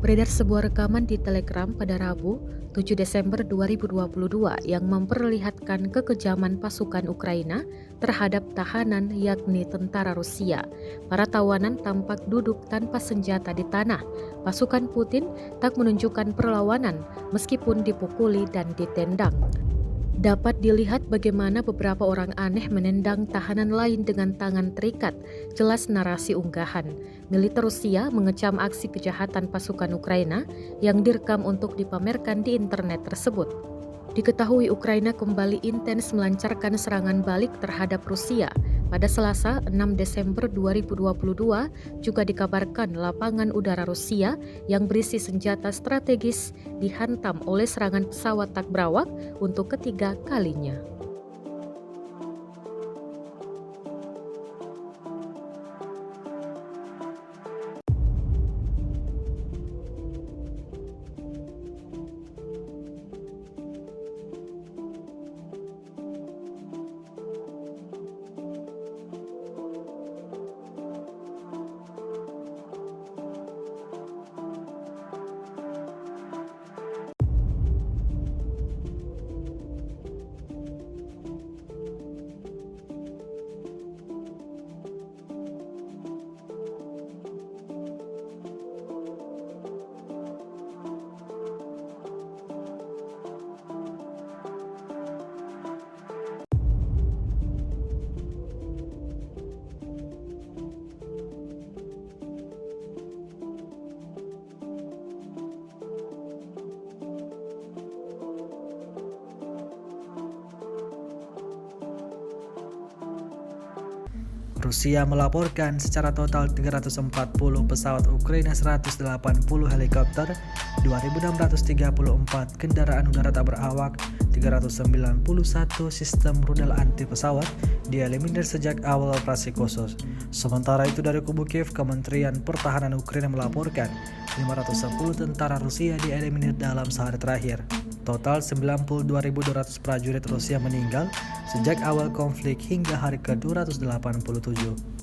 Beredar sebuah rekaman di Telegram pada Rabu, 7 Desember 2022 yang memperlihatkan kekejaman pasukan Ukraina terhadap tahanan yakni tentara Rusia. Para tawanan tampak duduk tanpa senjata di tanah. Pasukan Putin tak menunjukkan perlawanan meskipun dipukuli dan ditendang. Dapat dilihat bagaimana beberapa orang aneh menendang tahanan lain dengan tangan terikat. Jelas narasi unggahan. Militer Rusia mengecam aksi kejahatan pasukan Ukraina yang direkam untuk dipamerkan di internet tersebut. Diketahui Ukraina kembali intens melancarkan serangan balik terhadap Rusia. Pada Selasa, 6 Desember 2022, juga dikabarkan lapangan udara Rusia yang berisi senjata strategis dihantam oleh serangan pesawat tak berawak untuk ketiga kalinya. Rusia melaporkan secara total 340 pesawat Ukraina, 180 helikopter, 2.634 kendaraan udara tak berawak, 391 sistem rudal anti pesawat dieliminir sejak awal operasi khusus. Sementara itu dari kubu Kiev, Kementerian Pertahanan Ukraina melaporkan 510 tentara Rusia dieliminir dalam sehari terakhir. Total 92.200 prajurit Rusia meninggal sejak awal konflik hingga hari ke-287.